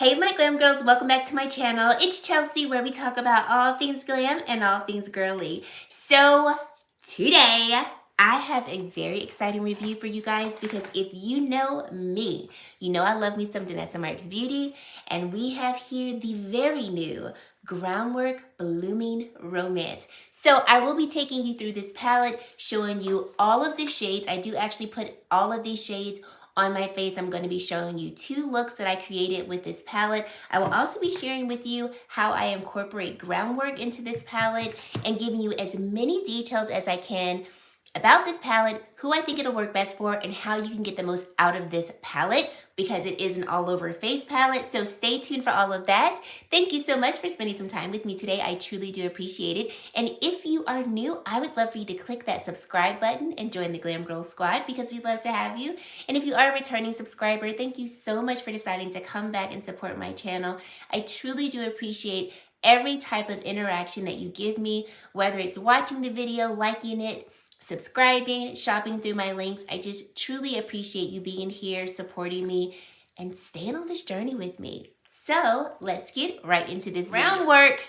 Hey my glam girls, welcome back to my channel. It's Chelsea, where we talk about all things glam and all things girly. So today I have a very exciting review for you guys, because if you know me, you know I love me some Danessa Myricks beauty, and we have here the very new Groundwork Blooming Romance. So I will be taking you through this palette, showing you all of the shades. I do actually put all of these shades on my face. I'm going to be showing you 2 looks that I created with this palette. I will also be sharing with you how I incorporate groundwork into this palette and giving you as many details as I can about this palette, who I think it'll work best for, and how you can get the most out of this palette, because it is an all over face palette. So stay tuned for all of that. Thank you so much for spending some time with me today. I truly do appreciate it. And if you are new, I would love for you to click that subscribe button and join the Glam Girl Squad, because we'd love to have you. And if you are a returning subscriber, thank you so much for deciding to come back and support my channel. I truly do appreciate every type of interaction that you give me, whether it's watching the video, liking it, subscribing, shopping through my links. I just truly appreciate you being here, supporting me, and staying on this journey with me. So let's get right into this groundwork.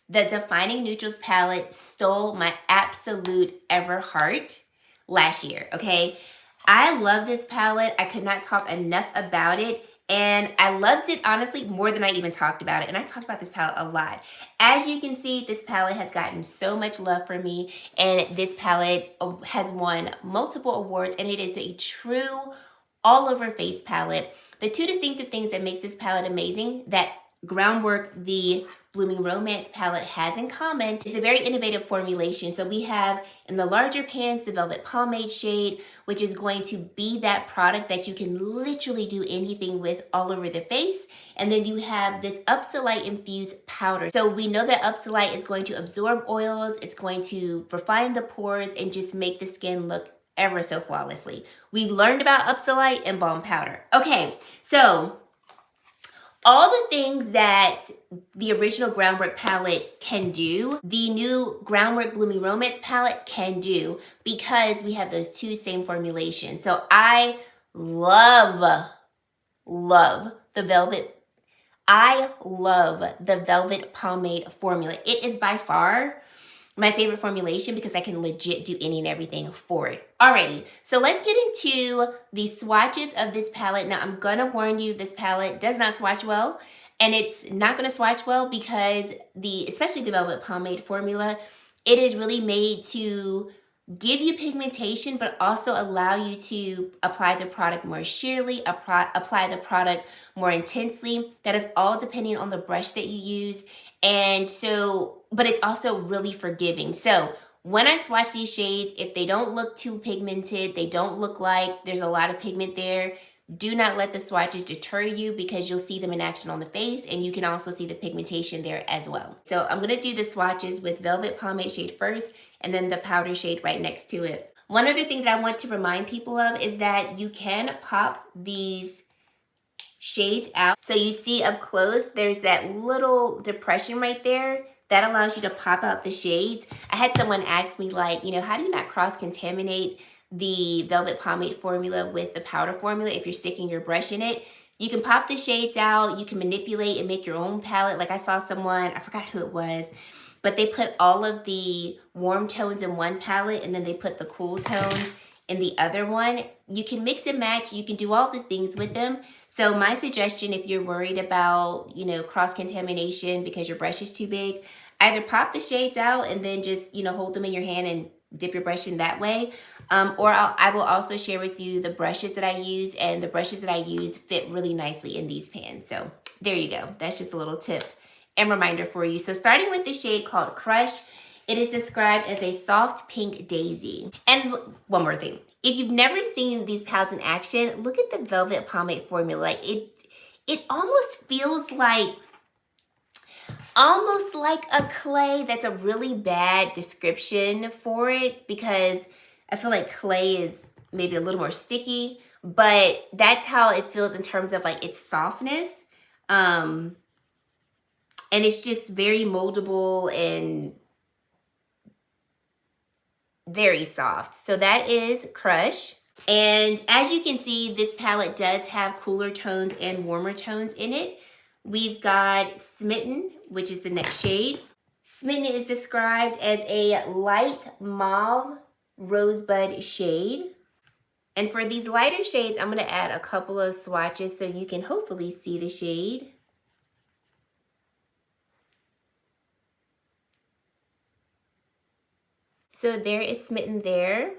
The Defining Neutrals palette stole my absolute ever heart last year, okay? I love this palette. I could not talk enough about it. And I loved it, honestly, more than I even talked about it. And I talked about this palette a lot. As you can see, this palette has gotten so much love from me. And this palette has won multiple awards. And it is a true all-over face palette. The 2 distinctive things that makes this palette amazing, that Groundwork, the Blooming Romance palette, has in common, is a very innovative formulation. So we have in the larger pans the Velvet Pomade shade, which is going to be that product that you can literally do anything with all over the face. And then you have this Upsolite infused powder. So we know that Upsolite is going to absorb oils, it's going to refine the pores and just make the skin look ever so flawlessly. We've learned about Upsolite and Balm Powder. Okay, so all the things that the original Groundwork palette can do, the new Groundwork Blooming Romance palette can do, because we have those 2 same formulations. So I love the Velvet. I love the Velvet Pomade formula. It is by far my favorite formulation, because I can legit do any and everything for it. Alrighty, so let's get into the swatches of this palette. Now, I'm gonna warn you, this palette does not swatch well, and it's not gonna swatch well because especially the Velvet Pomade formula, it is really made to give you pigmentation, but also allow you to apply the product more sheerly, apply the product more intensely. That is all depending on the brush that you use. And so, but it's also really forgiving. So when I swatch these shades, if they don't look too pigmented, they don't look like there's a lot of pigment there, do not let the swatches deter you, because you'll see them in action on the face, and you can also see the pigmentation there as well. So I'm gonna do the swatches with Velvet Pomade shade first, and then the powder shade right next to it. One other thing that I want to remind people of is that you can pop these shades out. So you see up close, there's that little depression right there that allows you to pop out the shades. I had someone ask me, like, you know, how do you not cross-contaminate the Velvet Pomade formula with the powder formula if you're sticking your brush in it? You can pop the shades out, you can manipulate and make your own palette. Like I saw someone, I forgot who it was, but they put all of the warm tones in one palette, and then they put the cool tones in the other one. You can mix and match, you can do all the things with them. So my suggestion, if you're worried about, you know, cross-contamination because your brush is too big, either pop the shades out and then just, you know, hold them in your hand and dip your brush in that way. Or I will also share with you the brushes that I use, and the brushes that I use fit really nicely in these pans. So there you go. That's just a little tip and reminder for you. So starting with the shade called Crush, it is described as a soft pink daisy. And one more thing. If you've never seen these palettes in action, look at the Velvet Pomade formula. It almost feels like, a clay. That's a really bad description for it, because I feel like clay is maybe a little more sticky, but that's how it feels in terms of like its softness. And it's just very moldable and very soft. So that is Crush. And as you can see, this palette does have cooler tones and warmer tones in it, We've got Smitten, which is the next shade. Smitten is described as a light mauve rosebud shade. And for these lighter shades, I'm going to add a couple of swatches so you can hopefully see the shade. So there is Smitten there.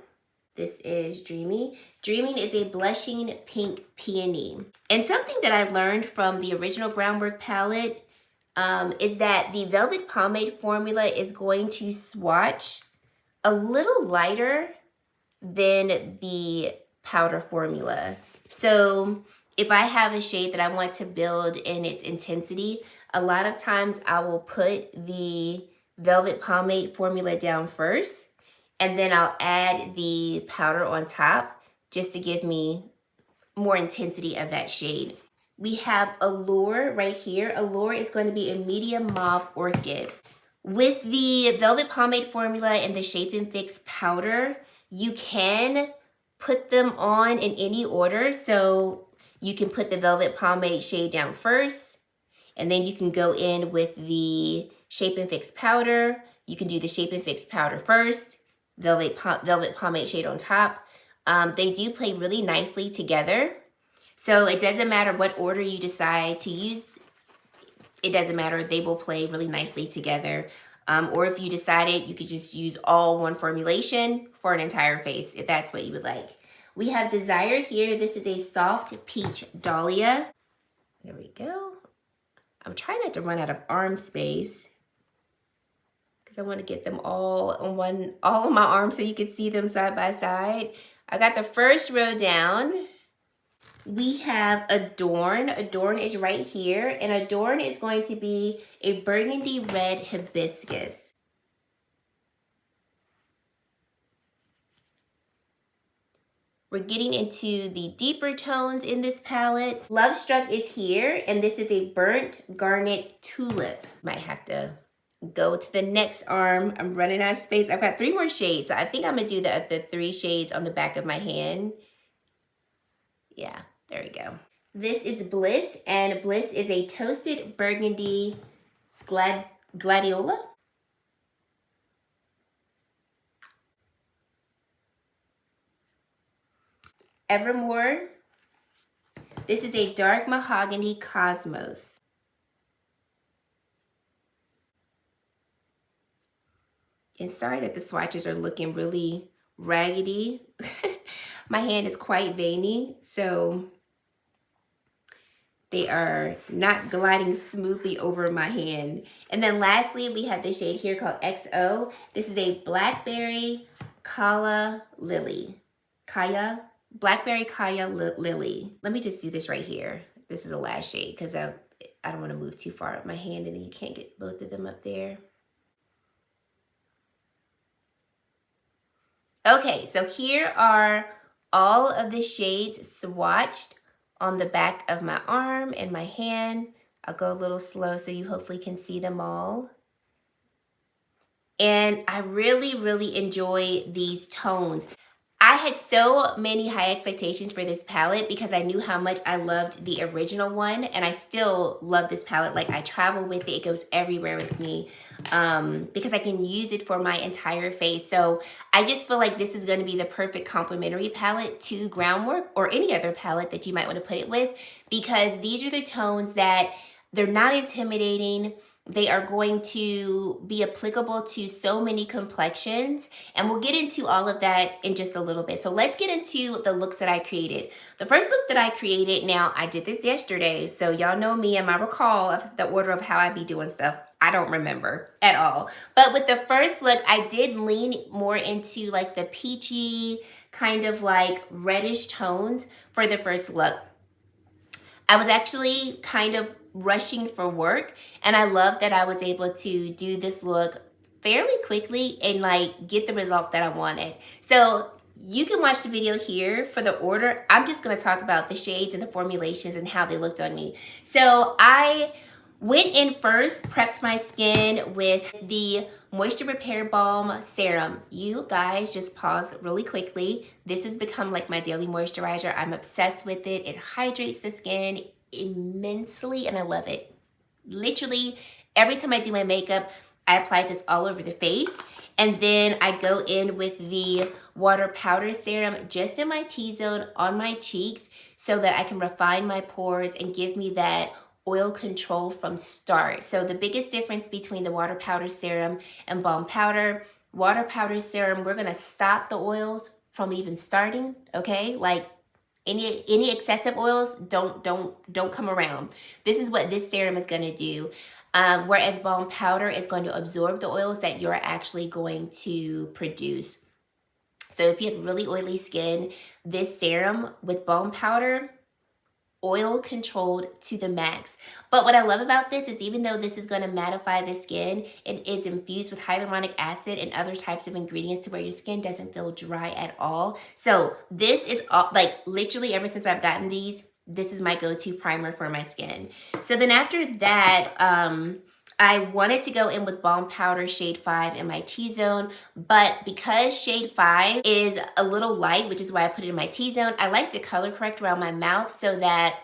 This is Dreamy. Dreaming is a blushing pink peony. And something that I learned from the original Groundwork palette is that the Velvet Pomade formula is going to swatch a little lighter than the powder formula. So if I have a shade that I want to build in its intensity, a lot of times I will put the Velvet Pomade formula down first, and then I'll add the powder on top just to give me more intensity of that shade. We have Allure right here. Allure is going to be a medium mauve orchid. With the Velvet Pomade formula and the Shape and Fix powder, you can put them on in any order. So you can put the Velvet Pomade shade down first, and then you can go in with the Shape and Fix powder. You can do the Shape and Fix powder first, Velvet Pomade shade on top. They do play really nicely together. So it doesn't matter what order you decide to use. It doesn't matter. They will play really nicely together. Or if you decided, you could just use all one formulation for an entire face, if that's what you would like. We have Desire here. This is a soft peach dahlia. There we go. I'm trying not to run out of arm space because I want to get them all on my arm so you can see them side by side. I got the first row down. We have Adorn. Adorn is right here, and Adorn is going to be a burgundy red hibiscus. We're getting into the deeper tones in this palette. Love Struck is here, and this is a burnt garnet tulip. Might have to go to the next arm. I'm running out of space. I've got 3 more shades. I think I'm gonna do the 3 shades on the back of my hand. Yeah. There we go. This is Bliss, and Bliss is a toasted burgundy gladiola. Evermore. This is a dark mahogany cosmos. And sorry that the swatches are looking really raggedy. My hand is quite veiny, so they are not gliding smoothly over my hand. And then lastly, we have this shade here called XO. This is a Blackberry Kaya Lily. Blackberry Kaya Lily. Let me just do this right here. This is the last shade because I don't want to move too far up my hand and then you can't get both of them up there. Okay, so here are all of the shades swatched on the back of my arm and my hand. I'll go a little slow so you hopefully can see them all. And I really, really enjoy these tones. I had so many high expectations for this palette because I knew how much I loved the original one, and I still love this palette. Like, I travel with it. It goes everywhere with me because I can use it for my entire face. So I just feel like this is going to be the perfect complementary palette to Groundwork or any other palette that you might want to put it with, because these are the tones that they're not intimidating. They are going to be applicable to so many complexions, and we'll get into all of that in just a little bit. So let's get into the looks that I created. The first look that I created, now I did this yesterday, so y'all know me and my recall of the order of how I be doing stuff. I don't remember at all. But with the first look, I did lean more into like the peachy, kind of like reddish tones for the first look. I was actually kind of rushing for work, and I love that I was able to do this look fairly quickly and like get the result that I wanted. So you can watch the video here for the order. I'm just going to talk about the shades and the formulations and how they looked on me. So I went in first, prepped my skin with the Moisture Repair Balm Serum. You guys just pause really quickly. This has become like my daily moisturizer. I'm obsessed with it. It hydrates the skin immensely and I love it. literally every time I do my makeup, I apply this all over the face. And then I go in with the water powder serum just in my T-zone on my cheeks so that I can refine my pores and give me that oil control from start. So the biggest difference between the water powder serum and balm powder, water powder serum, we're gonna stop the oils from even starting, okay? Like any excessive oils don't come around. This is what this serum is gonna do. Whereas balm powder is going to absorb the oils that you're actually going to produce. So if you have really oily skin, this serum with balm powder, oil controlled to the max. But what I love about this is even though this is going to mattify the skin, it is infused with hyaluronic acid and other types of ingredients to where your skin doesn't feel dry at all. So this is like literally ever since I've gotten these, this is my go-to primer for my skin. So then after that, I wanted to go in with balm powder shade 5 in my T-zone, but because shade 5 is a little light, which is why I put it in my T-zone, I like to color correct around my mouth so that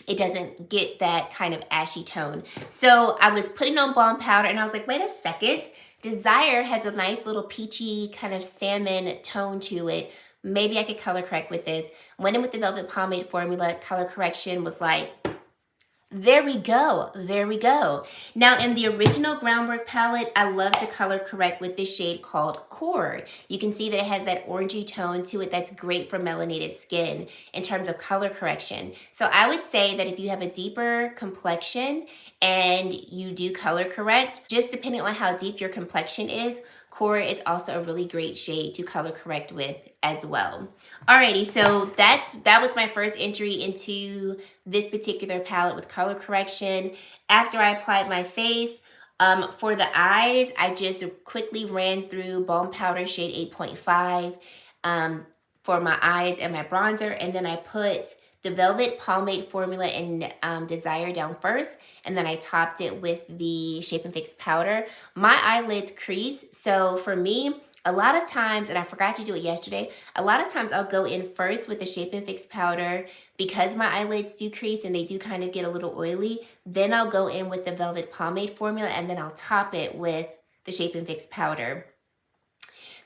it doesn't get that kind of ashy tone. So I was putting on balm powder and I was like, wait a second, Desire has a nice little peachy kind of salmon tone to it. Maybe I could color correct with this. Went in with the Velvet Pomade formula. Color correction was like, there we go. There we go. Now in the original Groundwork palette, I love to color correct with this shade called Core. You can see that it has that orangey tone to it that's great for melanated skin in terms of color correction. So I would say that if you have a deeper complexion and you do color correct, just depending on how deep your complexion is, Core is also a really great shade to color correct with as well. Alrighty, so that was my first entry into this particular palette with color correction. After I applied my face, for the eyes, I just quickly ran through balm powder shade 8.5 for my eyes and my bronzer, and then I put the Velvet Pomade formula in Desire down first, and then I topped it with the Shape and Fix powder. My eyelids crease, so for me, a lot of times, and I forgot to do it yesterday, a lot of times I'll go in first with the Shape and Fix powder because my eyelids do crease and they do kind of get a little oily. Then I'll go in with the Velvet Pomade formula and then I'll top it with the Shape and Fix powder.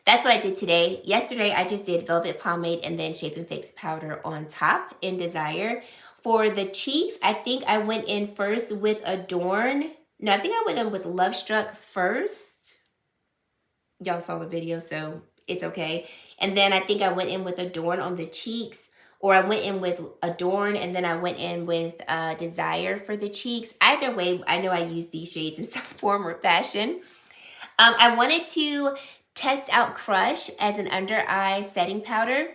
That's what I did today. Yesterday, I just did Velvet Pomade and then Shape and Fix powder on top in Desire. For the cheeks, I think I went in first with Adorn. No, I think I went in with Love Struck first. Y'all saw the video, so it's okay. And then I think I went in with Adorn on the cheeks, or I went in with Adorn and then I went in with Desire for the cheeks. Either way, I know I use these shades in some form or fashion. I wanted to test out Crush as an under eye setting powder,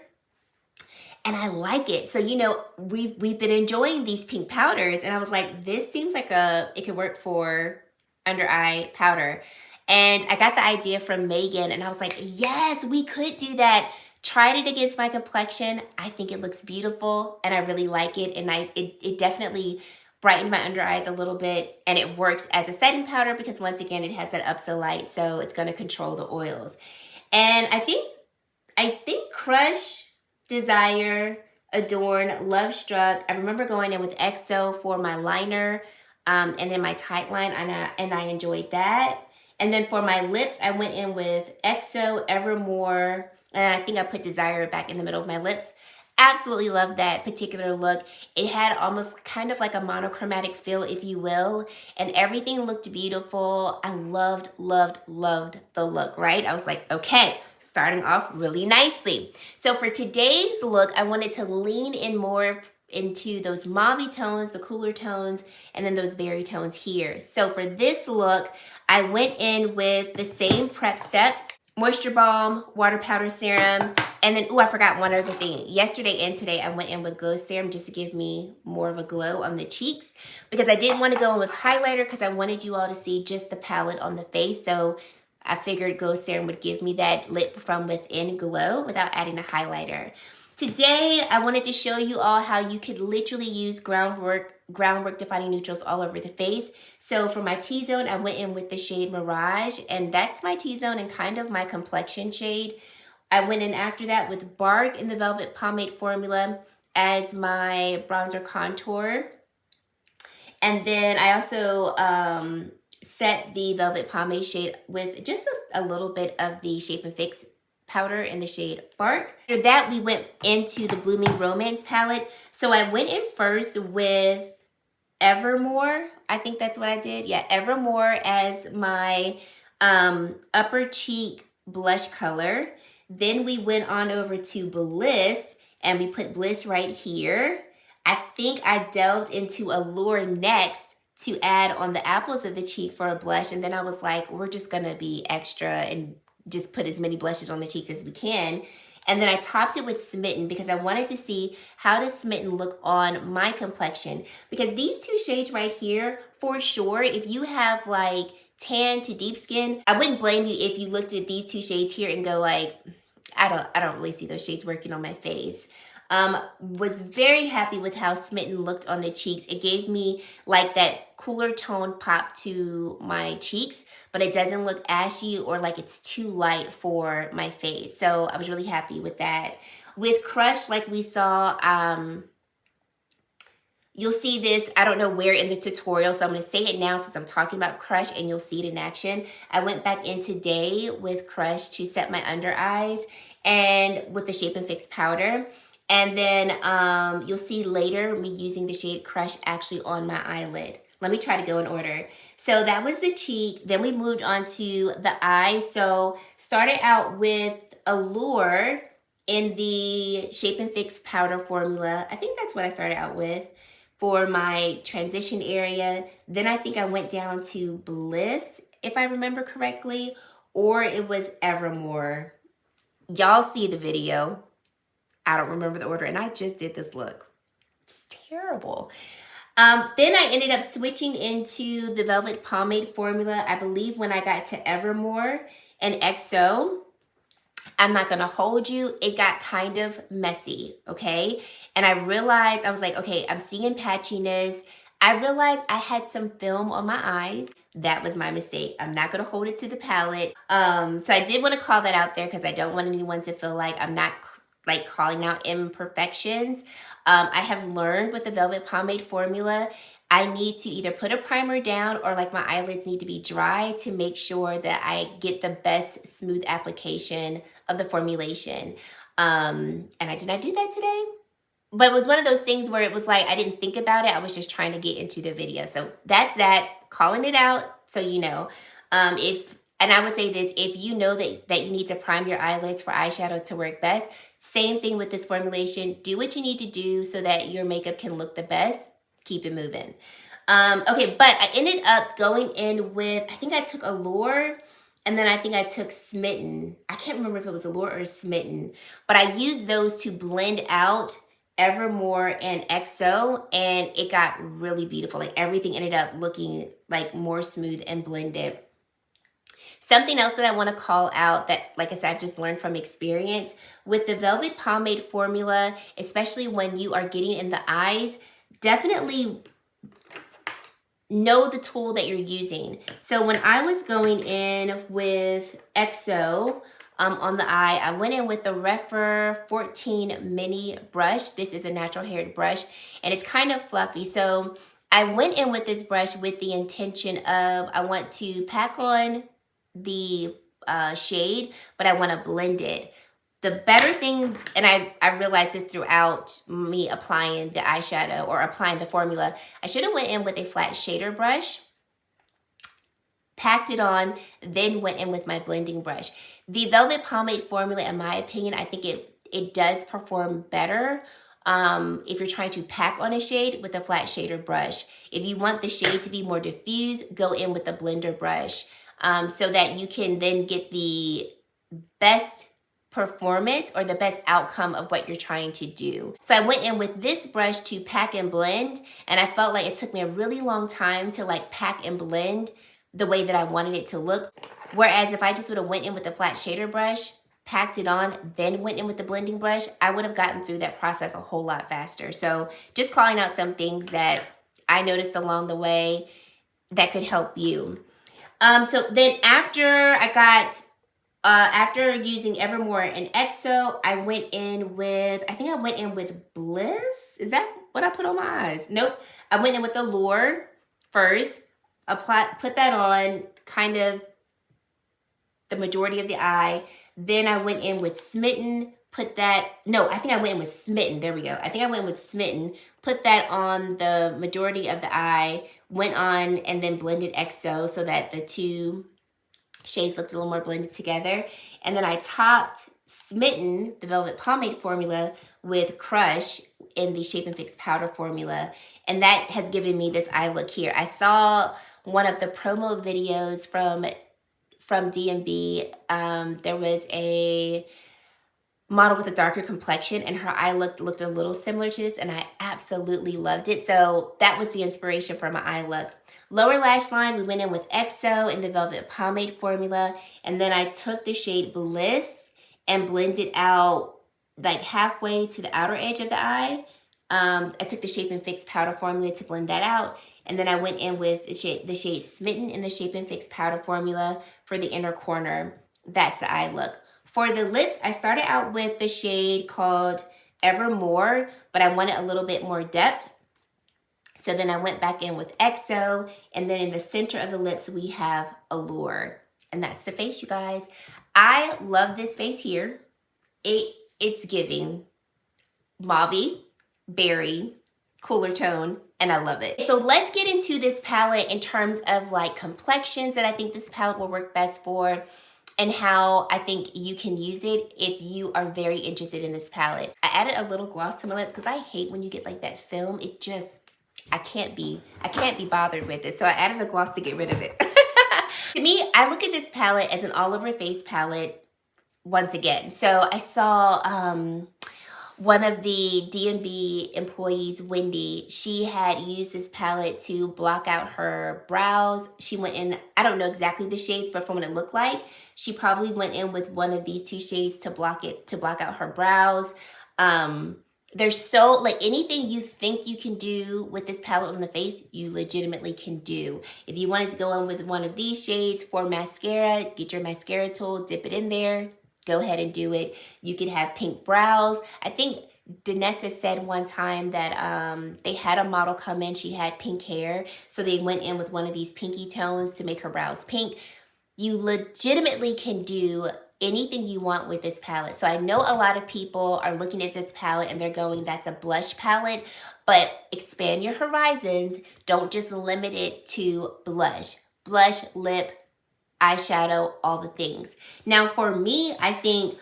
and I like it. So, you know, we've been enjoying these pink powders, and I was like, this seems like it could work for under eye powder. And I got the idea from Megan, and I was like, yes, we could do that. Tried it against my complexion. I think it looks beautiful, and I really like it, and it definitely brightened my under eyes a little bit, and it works as a setting powder because once again it has that up so light, so it's going to control the oils. And I think Crush, Desire, Adorn, Love Struck. I remember going in with EXO for my liner and then my tight line, and I enjoyed that. And then for my lips, I went in with EXO, Evermore, and I think I put Desire back in the middle of my lips. Absolutely loved that particular look. It had almost kind of like a monochromatic feel, if you will, and everything looked beautiful. I loved, loved, loved the look, right? I was like, okay, starting off really nicely. So for today's look, I wanted to lean in more into those mauve tones, the cooler tones, and then those berry tones here. So for this look, I went in with the same prep steps: moisture balm, water powder serum, and then, I forgot one other thing. Yesterday and today, I went in with glow serum just to give me more of a glow on the cheeks, because I didn't want to go in with highlighter because I wanted you all to see just the palette on the face. So I figured glow serum would give me that lip from within glow without adding a highlighter. Today, I wanted to show you all how you could literally use Groundwork defining neutrals all over the face. So for my T-zone, I went in with the shade Mirage, and that's my T-zone and kind of my complexion shade. I went in after that with Bark in the Velvet Pomade formula as my bronzer contour. And then I also set the Velvet Pomade shade with just a little bit of the Shape and Fix powder in the shade Bark. After that, we went into the Blooming Romance palette. So I went in first with Evermore. I think that's what I did. Yeah, Evermore as my upper cheek blush color. Then we went on over to Bliss and we put Bliss right here. I think I delved into Allure next to add on the apples of the cheek for a blush. And then I was like, we're just gonna be extra and just put as many blushes on the cheeks as we can. And then I topped it with Smitten because I wanted to see how does Smitten look on my complexion. Because these two shades right here, for sure, if you have like tan to deep skin, I wouldn't blame you if you looked at these two shades here and go like, I don't really see those shades working on my face. Was very happy with how Smitten looked on the cheeks. It gave me like that cooler tone pop to my cheeks, but it doesn't look ashy or like it's too light for my face. So I was really happy with that. With Crush, like we saw, you'll see this, I don't know where in the tutorial, so I'm going to say it now since I'm talking about Crush and you'll see it in action. I went back in today with Crush to set my under eyes and with the Shape and Fix powder. And then you'll see later me using the shade Crush actually on my eyelid. Let me try to go in order. So that was the cheek. Then we moved on to the eye. So started out with Allure in the Shape and Fix powder formula. I think that's what I started out with for my transition area. Then I think I went down to Bliss, if I remember correctly, or it was Evermore. Y'all see the video. I don't remember the order, and I just did this look. It's terrible. Then I ended up switching into the Velvet Pomade formula, I believe when I got to Evermore and XO. I'm not gonna hold you, it got kind of messy, okay? And I realized, I was like, okay, I'm seeing patchiness. I realized I had some film on my eyes. That was my mistake. I'm not gonna hold it to the palette. So I did wanna call that out there because I don't want anyone to feel like I'm not like calling out imperfections. I have learned with the Velvet Pomade formula, I need to either put a primer down or like my eyelids need to be dry to make sure that I get the best smooth application of the formulation. And I did not do that today. But it was one of those things where it was like, I didn't think about it. I was just trying to get into the video. So that's that, calling it out so you know. And I would say this, if you know that you need to prime your eyelids for eyeshadow to work best, same thing with this formulation. Do what you need to do so that your makeup can look the best. Keep it moving. Okay, but I ended up going in with, I think I took Allure, and then I think I took Smitten. I can't remember if it was Allure or Smitten, but I used those to blend out Evermore and XO, and it got really beautiful. Like everything ended up looking like more smooth and blended. Something else that I want to call out that, like I said, I've just learned from experience with the Velvet Pomade formula, especially when you are getting in the eyes, definitely know the tool that you're using. So when I was going in with XO on the eye, I went in with the Refer 14 mini brush. This is a natural haired brush and it's kind of fluffy. So I went in with this brush with the intention of, I want to pack on the shade, but I want to blend it. The better thing, and I realized this throughout me applying the eyeshadow or applying the formula, I should have went in with a flat shader brush, packed it on, then went in with my blending brush. The Velvet Pomade formula, in my opinion, I think it does perform better if you're trying to pack on a shade with a flat shader brush. If you want the shade to be more diffuse, go in with the blender brush. So that you can then get the best performance or the best outcome of what you're trying to do. So I went in with this brush to pack and blend, and I felt like it took me a really long time to like pack and blend the way that I wanted it to look. Whereas if I just would have went in with a flat shader brush, packed it on, then went in with the blending brush, I would have gotten through that process a whole lot faster. So just calling out some things that I noticed along the way that could help you. So then after I got, after using Evermore and XO, I went in with, I think I went in with Bliss. Is that what I put on my eyes? Nope. I went in with Allure first, put that on kind of the majority of the eye. Then I went in with Smitten, I think I went in with Smitten. There we go. I think I went in with Smitten, put that on the majority of the eye, went on and then blended XO so that the two shades looked a little more blended together. And then I topped Smitten, the Velvet Pomade formula, with Crush in the Shape and Fix powder formula. And that has given me this eye look here. I saw one of the promo videos from D&B. There was a model with a darker complexion and her eye looked a little similar to this, and I absolutely loved it. So that was the inspiration for my eye look. Lower lash line, we went in with XO in the Velvet Pomade formula, and then I took the shade Bliss and blended out like halfway to the outer edge of the eye. I took the Shape and Fix powder formula to blend that out, and then I went in with the shade Smitten in the Shape and Fix powder formula for the inner corner. That's the eye look. For the lips, I started out with the shade called Evermore, but I wanted a little bit more depth. So then I went back in with XO, and then in the center of the lips, we have Allure. And that's the face, you guys. I love this face here. It's giving mauve, berry, cooler tone, and I love it. So let's get into this palette in terms of like complexions that I think this palette will work best for, and how I think you can use it if you are very interested in this palette. I added a little gloss to my lips because I hate when you get like that film. It just, I can't be bothered with it. So I added a gloss to get rid of it. To me, I look at this palette as an all over face palette once again. So I saw one of the D&B employees, Wendy, she had used this palette to block out her brows. She went in, I don't know exactly the shades, but from what it looked like, she probably went in with one of these two shades to block out her brows. There's so, like, anything you think you can do with this palette on the face, you legitimately can do. If you wanted to go in with one of these shades for mascara, get your mascara tool, dip it in there, go ahead and do it. You could have pink brows. I think Danessa said one time that they had a model come in, she had pink hair, so they went in with one of these pinky tones to make her brows pink. You legitimately can do anything you want with this palette. So I know a lot of people are looking at this palette and they're going, that's a blush palette, but expand your horizons. Don't just limit it to blush. Blush, lip, eyeshadow, all the things. Now for me, I think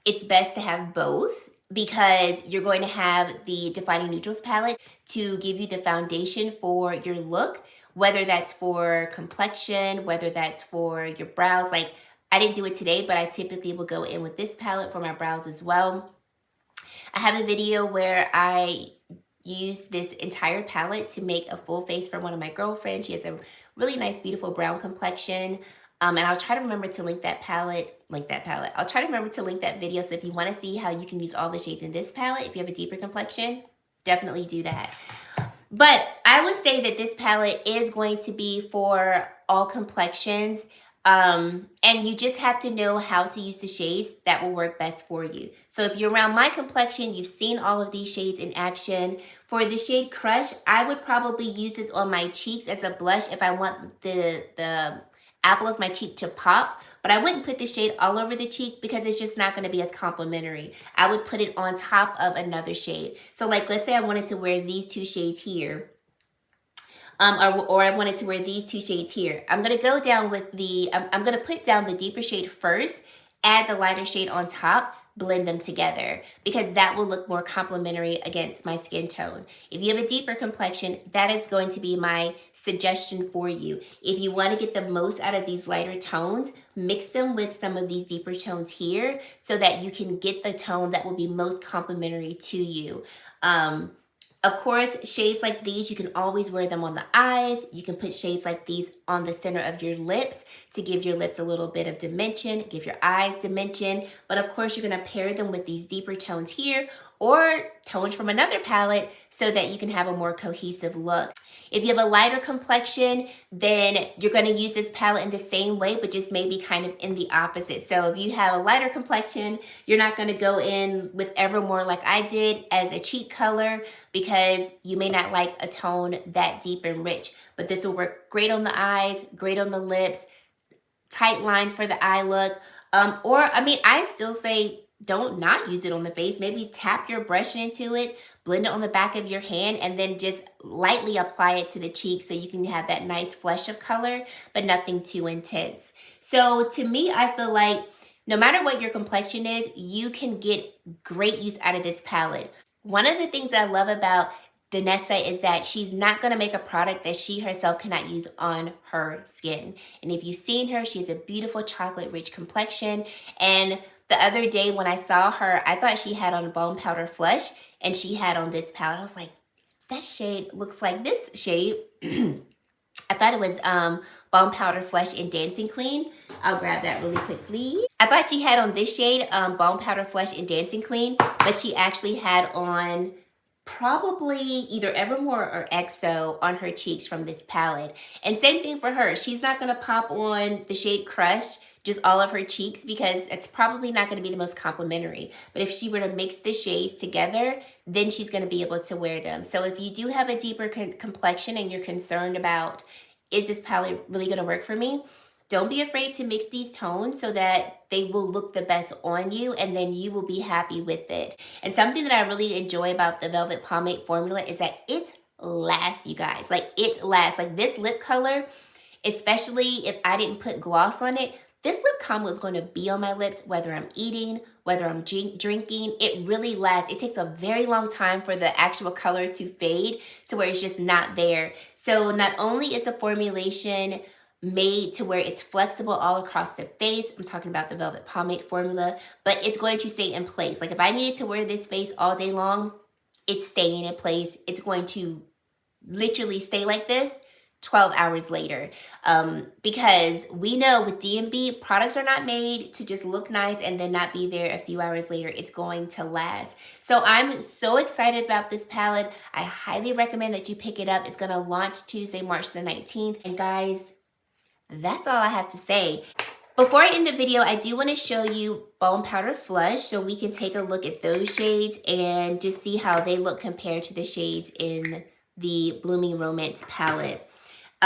it's best to have both, because you're going to have the Defining Neutrals palette to give you the foundation for your look, whether that's for complexion, whether that's for your brows. Like, I didn't do it today, but I typically will go in with this palette for my brows as well. I have a video where I use this entire palette to make a full face for one of my girlfriends. She has a really nice, beautiful brown complexion. And I'll try to remember to link that palette. I'll try to remember to link that video. So if you want to see how you can use all the shades in this palette, if you have a deeper complexion, definitely do that. But I would say that this palette is going to be for all complexions. And you just have to know how to use the shades that will work best for you. So if you're around my complexion, you've seen all of these shades in action. For the shade Crush, I would probably use this on my cheeks as a blush if I want the apple of my cheek to pop, but I wouldn't put the shade all over the cheek because it's just not going to be as complimentary. I would put it on top of another shade. So like, let's say I wanted to wear these two shades here, or I wanted to wear these two shades here. I'm going to go down with I'm going to put down the deeper shade first, add the lighter shade on top, blend them together, because that will look more complementary against my skin tone. If you have a deeper complexion, that is going to be my suggestion for you. If you want to get the most out of these lighter tones, mix them with some of these deeper tones here so that you can get the tone that will be most complementary to you. Of course, shades like these, you can always wear them on the eyes. You can put shades like these on the center of your lips to give your lips a little bit of dimension, give your eyes dimension. But of course, you're going to pair them with these deeper tones here or tones from another palette so that you can have a more cohesive look. If you have a lighter complexion, then you're going to use this palette in the same way, but just maybe kind of in the opposite. So if you have a lighter complexion, you're not going to go in with Evermore like I did as a cheek color, because you may not like a tone that deep and rich. But this will work great on the eyes, great on the lips, tight line for the eye look. Or, I mean, I still say don't not use it on the face. Maybe tap your brush into it, blend it on the back of your hand, and then just lightly apply it to the cheeks so you can have that nice flush of color, but nothing too intense. So to me, I feel like no matter what your complexion is, you can get great use out of this palette. One of the things that I love about Danessa is that she's not going to make a product that she herself cannot use on her skin. And if you've seen her, she has a beautiful chocolate rich complexion. And the other day when I saw her, I thought she had on Bone Powder Flush, and she had on this palette. I was like, that shade looks like this shade. I thought it was Bone Powder Flush in Dancing Queen. I'll grab that really quickly. I thought she had on this shade, Bone Powder Flush in Dancing Queen, but she actually had on probably either Evermore or EXO on her cheeks from this palette. And same thing for her. She's not going to pop on the shade Crush just all of her cheeks, because it's probably not going to be the most complimentary. But if she were to mix the shades together, then she's going to be able to wear them. So if you do have a deeper complexion and you're concerned about, is this palette really going to work for me? Don't be afraid to mix these tones so that they will look the best on you, and then you will be happy with it. And something that I really enjoy about the Velvet Pomade formula is that it lasts, you guys. Like, it lasts. Like, this lip color, especially if I didn't put gloss on it, this lip combo is going to be on my lips whether I'm eating, whether I'm drinking. It really lasts. It takes a very long time for the actual color to fade to where it's just not there. So not only is the formulation made to where it's flexible all across the face, I'm talking about the Velvet Pomade formula, but it's going to stay in place. Like, if I needed to wear this face all day long, it's staying in place. It's going to literally stay like this 12 hours later, because we know with D&B, products are not made to just look nice and then not be there a few hours later. It's going to last. So I'm so excited about this palette. I highly recommend that you pick it up. It's going to launch Tuesday, March the 19th. And guys, that's all I have to say. Before I end the video, I do want to show you Bone Powder Flush so we can take a look at those shades and just see how they look compared to the shades in the Blooming Romance palette.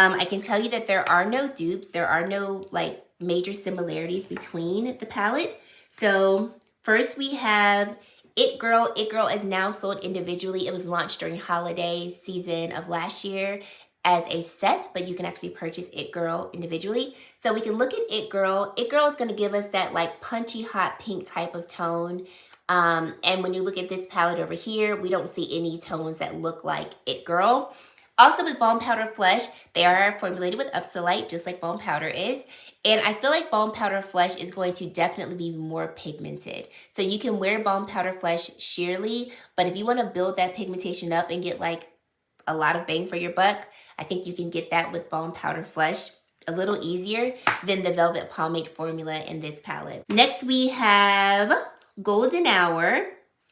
I can tell you that there are no dupes. There are no like major similarities between the palette. So first we have It Girl. It Girl is now sold individually. It was launched during holiday season of last year as a set, but you can actually purchase It Girl individually. So we can look at It Girl. It Girl is going to give us that like punchy hot pink type of tone. And when you look at this palette over here, we don't see any tones that look like It Girl. Also with Bone Powder Flush, they are formulated with Upsolite, just like Bone Powder is. And I feel like Bone Powder Flush is going to definitely be more pigmented. So you can wear Bone Powder Flush sheerly, but if you want to build that pigmentation up and get like a lot of bang for your buck, I think you can get that with Bone Powder Flush a little easier than the Velvet Pomade formula in this palette. Next we have Golden Hour.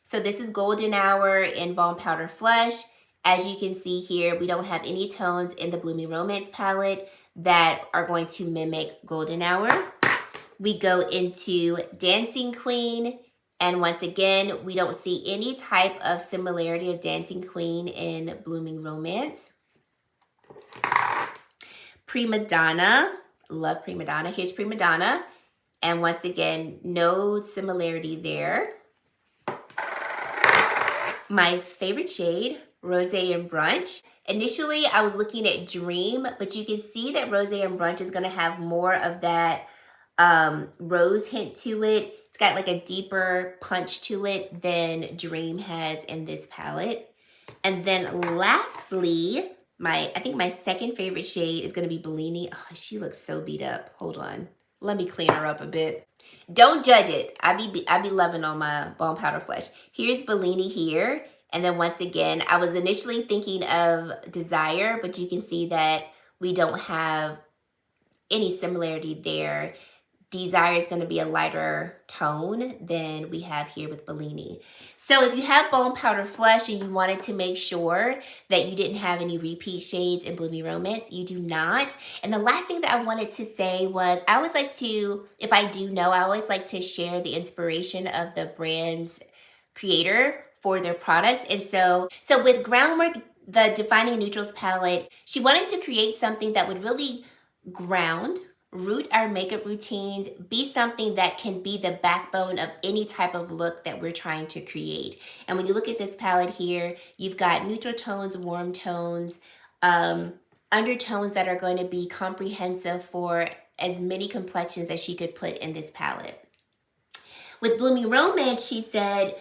So this is Golden Hour in Bone Powder Flush. As you can see here, we don't have any tones in the Blooming Romance palette that are going to mimic Golden Hour. We go into Dancing Queen, and once again, we don't see any type of similarity of Dancing Queen in Blooming Romance. Prima Donna, love Prima Donna. Here's Prima Donna, and once again, no similarity there. My favorite shade, Rosé and Brunch. Initially, I was looking at Dream, but you can see that Rosé and Brunch is going to have more of that rose hint to it. It's got like a deeper punch to it than Dream has in this palette. And then lastly, I think my second favorite shade is going to be Bellini. Oh, she looks so beat up. Hold on. Let me clean her up a bit. Don't judge it. I be loving on my Bone Powder Flush. Here's Bellini here. And then once again, I was initially thinking of Desire, but you can see that we don't have any similarity there. Desire is going to be a lighter tone than we have here with Bellini. So if you have Bone Powder Flush and you wanted to make sure that you didn't have any repeat shades in Bloomy Romance, you do not. And the last thing that I wanted to say was I always like to, if I do know, I always like to share the inspiration of the brand's creator for their products. And so with Groundwork, the Defining Neutrals palette, she wanted to create something that would really root our makeup routines, be something that can be the backbone of any type of look that we're trying to create. And when you look at this palette here, you've got neutral tones, warm tones, undertones that are going to be comprehensive for as many complexions as she could put in this palette. With Bloomy Romance, she said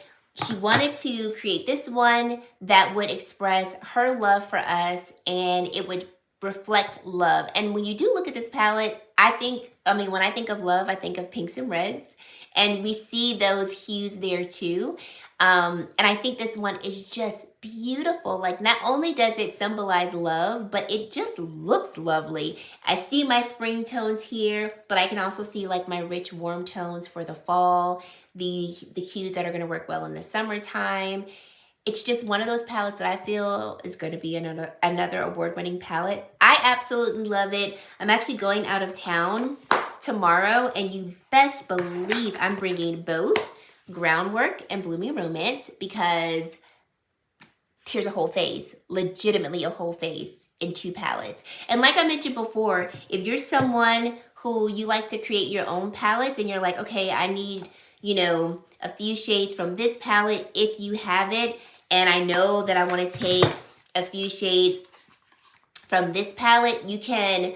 she wanted to create this one that would express her love for us and it would reflect love. And when you do look at this palette, when I think of love, I think of pinks and reds. And we see those hues there too. And I think this one is just beautiful. Like, not only does it symbolize love, but it just looks lovely. I see my spring tones here, but I can also see like my rich warm tones for the fall, the hues that are going to work well in the summertime. It's just one of those palettes that I feel is going to be another award-winning palette. I absolutely love it. I'm actually going out of town tomorrow, and you best believe I'm bringing both Groundwork and Bloomy Romance because here's a whole face, legitimately a whole face in 2 palettes. And like I mentioned before, if you're someone who you like to create your own palettes and you're like, okay, I need, a few shades from this palette if you have it, and I know that I want to take a few shades from this palette, you can,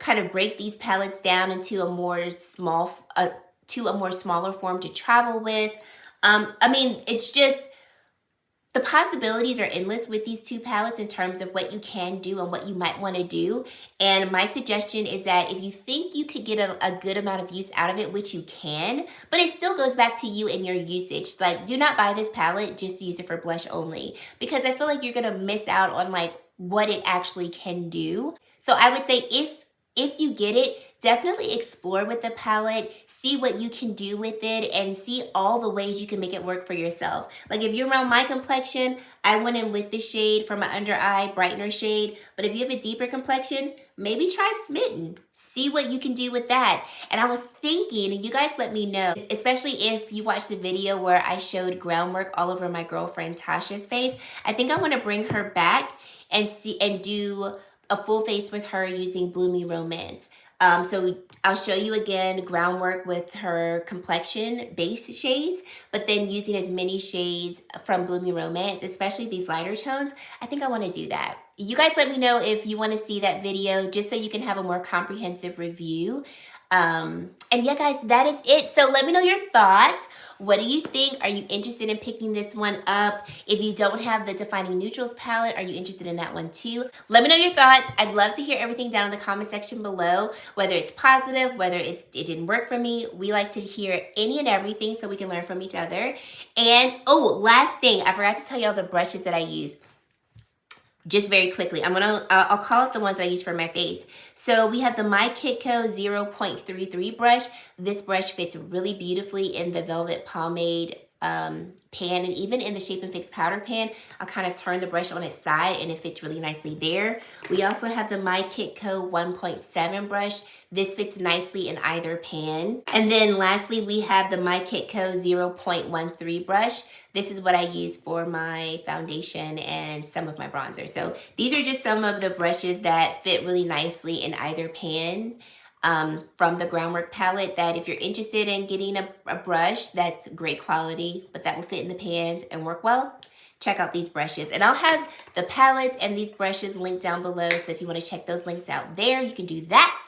kind of break these palettes down into a more smaller form to travel with. It's just, the possibilities are endless with these 2 palettes in terms of what you can do and what you might want to do. And my suggestion is that if you think you could get a good amount of use out of it, which you can, but it still goes back to you and your usage. Like, do not buy this palette just to use it for blush only, because I feel like you're going to miss out on like what it actually can do. So I would say if you get it, definitely explore with the palette, see what you can do with it, and see all the ways you can make it work for yourself. Like, if you're around my complexion, I went in with the shade for my under eye brightener shade. But if you have a deeper complexion, maybe try Smitten. See what you can do with that. And I was thinking, and you guys let me know, especially if you watched the video where I showed Groundwork all over my girlfriend Tasha's face, I think I want to bring her back and do a full face with her using Bloomy Romance. So I'll show you again Groundwork with her complexion base shades, but then using as many shades from Bloomy Romance, especially these lighter tones. I think I want to do that. You guys let me know if you want to see that video, just so you can have a more comprehensive review. And yeah, guys, that is it. So let me know your thoughts. What do you think? Are you interested in picking this one up? If you don't have the Defining Neutrals palette, are you interested in that one too? Let me know your thoughts. I'd love to hear everything down in the comment section below, whether it's positive, whether it didn't work for me. We like to hear any and everything so we can learn from each other. And oh, last thing, I forgot to tell you all the brushes that I use. Just very quickly, I'll call out the ones that I use for my face. So we have the My Kitco 0.33 brush. This brush fits really beautifully in the Velvet Pomade pan, and even in the Shape and Fix powder pan. I'll kind of turn the brush on its side and it fits really nicely there. We also have the My Kitco 1.7 brush. This fits nicely in either pan. And then lastly, we have the My Kitco 0.13 brush. This is what I use for my foundation and some of my bronzer. So these are just some of the brushes that fit really nicely in either pan. From the Groundwork palette, that if you're interested in getting a brush that's great quality, but that will fit in the pans and work well, check out these brushes. And I'll have the palettes and these brushes linked down below, so if you want to check those links out there, you can do that.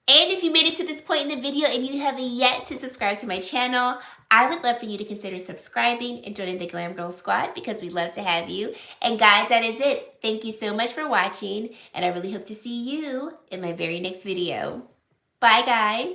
And if you made it to this point in the video and you haven't yet to subscribe to my channel, I would love for you to consider subscribing and joining the Glam Girl Squad, because we'd love to have you. And guys, that is it. Thank you so much for watching, and I really hope to see you in my very next video. Bye, guys.